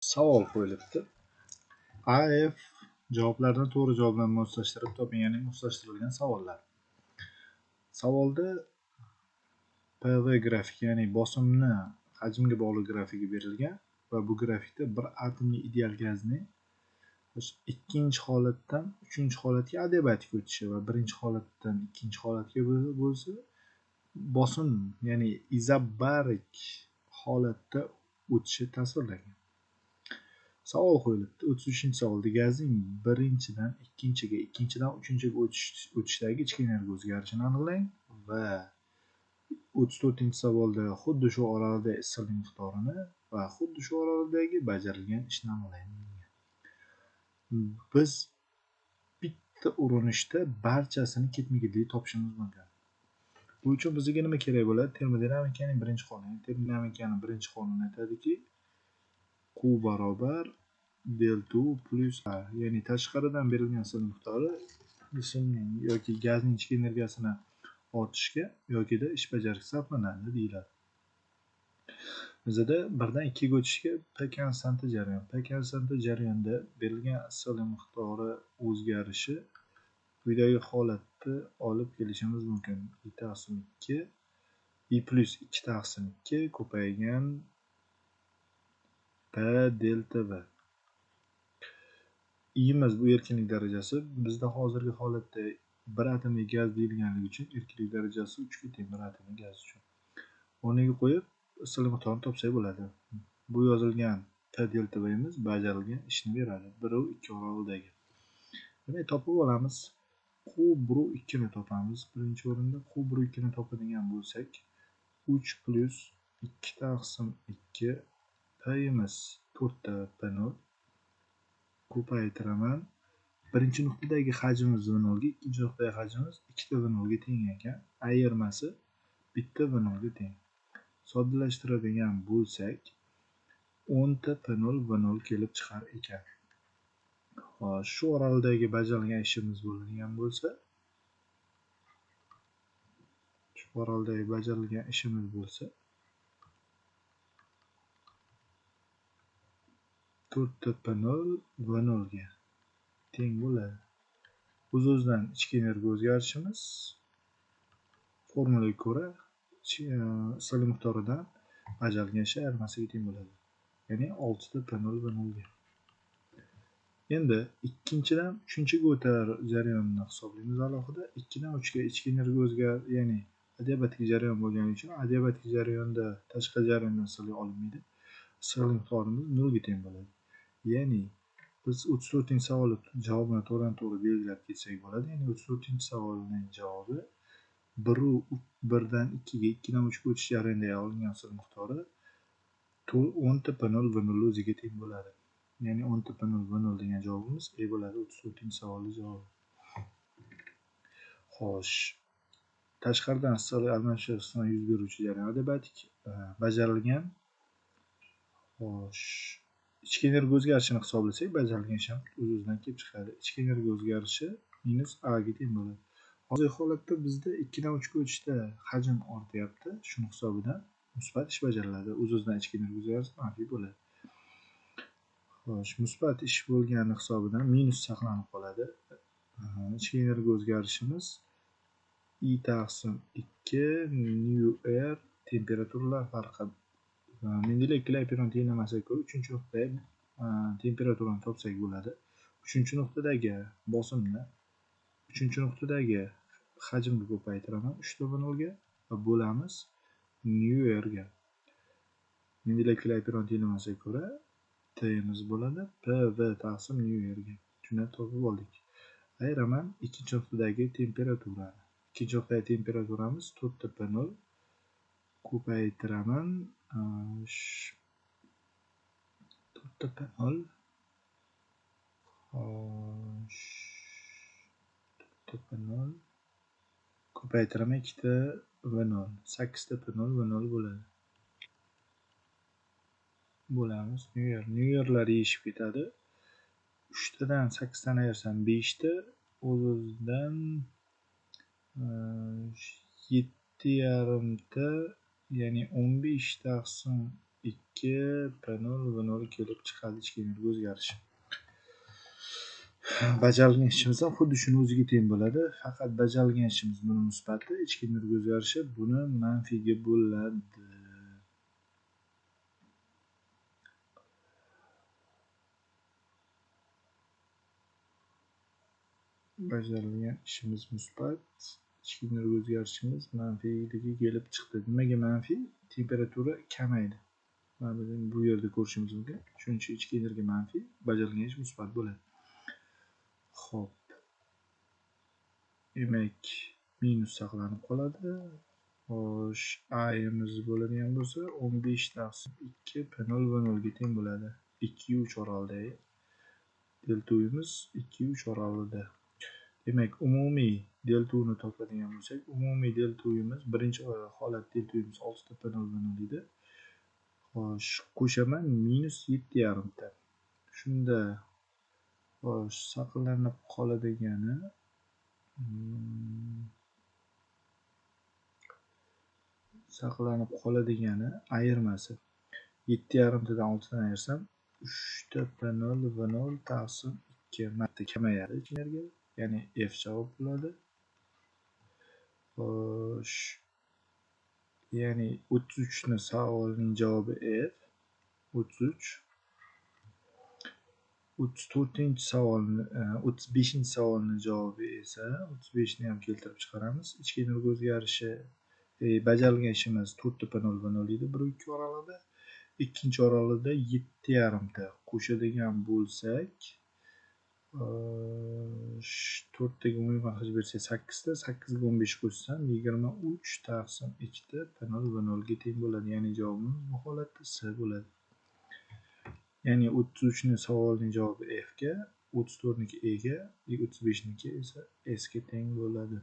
Savol qo'yilibdi. AF javoblardan to'g'ri javoblarni moslashtirib toping, ya'ni moslashtirilgan savollar. Savolda PV grafik, ya'ni bosimni hajmga bog'liq grafiki berilgan va bu grafikda bir atomli ideal gazni ikkinchi holatdan uchinchi holatga adiabatik o'tishi va birinchi holatdan ikkinchi holatga bo'lsa bosim, ya'ni izobarik holatda o'tishi tasvirlangan. Savol qo'yilibdi. 33-savolda gazning birinchidan ikkinchiga, ikkinchidan uchinchiga o'tishdagi ichki energiya o'zgarishini aniqlang va 34-savolda xuddi shu oralida issiqlik miqdorini va xuddi shu oraladagi bajarilgan ishni aniqlang. Biz bitta urinishda barchasini ketma-ketlikda topishimiz mumkin. Bu uchun bizga nima kerak bo'ladi? Termodinamikaning birinchi qonuni. Termodinamikaning birinchi qonuni aytadiki, Q barobar del T plus A, ya'ni tashqaridan berilgan issiqlik miqdori jismning yoki gazning ichki energiyasini ortishga yokida ish bajarishga sarflanadi deyiladi. Bizda 1 dan 2 ga o'tishga P konstanti jarayon. P konstanti jarayonda berilgan issiqlik miqdori o'zgarishi quyidagi holatni olib kelishimiz mumkin. I taqsim 2 I plus 2 taqsim 2 ko'paygan P delta V. I'miz bu erkinlik darajasi. Bizda hozirgi holatda bir atomli gaz deyilganligi uchun erkinlik darajasi 3 ga teng bir atomli gaz uchun. O'rniga qo'yib issiqlik miqdorini topsak bo'ladi. Bu yozilgan P delta V'miz bajarilgan ishni beradi. 1 va 2 oralidagi. Demak, topib olamiz. Q 1 va 2 ni topamiz. Birinchi o'rinda Q 1 va 2 ni topadigan bo'lsak, 3 plus 2 taqsim 2 P'imiz 4 ta P0 ko'paytiraman. Birinchi nuqtadagi hajmimiz V0 ga, ikkinchi nuqtadagi hajmimiz 2 ta V0 ga teng ekan. Ayirmasi 1 ta V0 ga teng. Soddalashtiradigan bo'lsak 10 ta P0 V0 kelib chiqar ekan. Xo'sh, shu oraldagi bajarilgan ishimiz bo'ladigan bo'lsa, 4 ta P0 V0 ga teng bo'ladi. O'z-o'zidan ichki energiya o'zgarishimiz formulaga ko'ra issiqlik miqdoridan bajarilgan ish ayirmasiga teng bo'ladi. Ya'ni 6 ta P0 V0 ga. Endi ikkinchidan uchinchiga o'tar jarayonni hisoblaymiz alohida. 2 dan 3 ga ichki energiya ya'ni adiabatik jarayon bo'lgani uchun adiabatik jarayonda tashqi jarayondan issiqlik olinmaydi. Issiqlik miqdorimiz 0 ga teng bo'ladi. Ya'ni biz 34-savolni javobini to'g'ridan-to'g'ri belgilab ketsak bo'ladi. Ya'ni 34-savolning javobi 1 dan 2 ga, 2 dan 3 ga o'tish jarayonida olingan issiqlik miqdori 10 ta P0 V0 o'ziga teng bo'ladi. Ya'ni 10 ta P0 V0 degan javobimiz E bo'ladi. 34-savolning javobi. Xo'sh, tashqaridan issiqlik almashinuvisidan yuz beruvchi jarayon adiabatik bajarilgan. Xo'sh, ichki energiya o'zgarishini hisoblasak, bajarilgan ish ham o'z-o'zidan kelib chiqadi. Ichki energiya o'zgarishi minus A ga teng bo'ladi. Hozirgi holatda bizda 2 dan 3 ga o'tishda hajm ortyapti. Shuni hisobidan musbat ish bajariladi. O'z-o'zidan ichki energiya o'zgarishi manfiy bo'ladi. Xo'sh, musbat ish bo'lgani hisobidan minus saqlanib qoladi. Ichki energiya o'zgarishimiz I taqsim 2 nu R temperaturalar farqi. Mendeleyev Klapen tenglamasiga ko'ra 3-nuqtadagi temperaturani topsak bo'ladi. 3-nuqtadagi bosimni 3-nuqtadagi hajmga ko'paytiraman 3 ta V0 ga va bo'lamiz nu R ga. Mendeleyev Klapen tenglamasiga ko'ra T'imiz bo'ladi PV taqsim nu R ga. Shuni topib oldik. Ayiraman ikkinchi nuqtadagi temperaturani. Ikkinchi nuqtadagi temperaturamiz 4 ta P0 ko'paytiraman 4 ta P0 ko'paytiraman 2 ta V0 8 ta P0 V0 bo'ladi. Bo'lamiz New-Yorklar yeyishib ketadi. 3 tadan 8 tani ayirsam 5 ta, o'z-o'zidan 7,5 ta, ya'ni 15 taqsim 2 P0 V0 kelib chiqadi ichki energiya o'zgarishi. Bajarilgan ishimiz ham xuddi shuni o'ziga teng bo'ladi. Faqat bajarilgan ishimiz buni musbati, ichki energiya o'zgarishi buni manfiga bo'ladi. Bajarilgan ishimiz musbat, ichki energiya o'zgarishimiz manfiyligi kelib chiqdi. Nimaga manfiy? Temperatura kamaydi. Mana bu yerda ko'rishimiz mumkin. Shuning uchun ichki energiya manfiy, bajarilgan ish musbat bo'ladi. Xo'p. Demak, minus saqlanib qoladi. Xo'sh, A'imiz bo'ladigan bo'lsa 15/2 P0 V0 ga teng bo'ladi. 2-3 orolda. Delta U'miz 2-3 orolida. Demak, umumiy delta U'ni topadigan bo'lsak, umumiy delta U'miz birinchi holat delta U'miz 6 ta P0 V0 edi. Xo'sh, qo'shaman -7,5 ta. Shunda xo'sh, saqlanib qoladigani ayirmasi 7,5 tadan 6 dan ayirsam 3 ta P0 V0 taqsim 2 marta kamayadi energiya, ya'ni F javob bo'ladi. Xo'sh, ya'ni 33 ni savolning javobi F 33. 34-savolni 35-savolning javobi esa 35 ni ham keltirib chiqaramiz. Ichki energiya o'zgarishi bajarilgan ishimiz 4 ta P0 V0 edi 1-2 orolida. Ikkinchi orolida 7,5 ta qo'shadigan bo'lsak, 4 taga umumiy maxraj bersa 8 ta, 8 ga 15 qo'shsam 23 taqsim 2 ta P0 V0 ga teng bo'ladi. Ya'ni javobimiz bu holatda C bo'ladi. Ya'ni 33 ni savolning javobi F ga, 34 niki E ga, 35 niki esa S ga teng bo'ladi.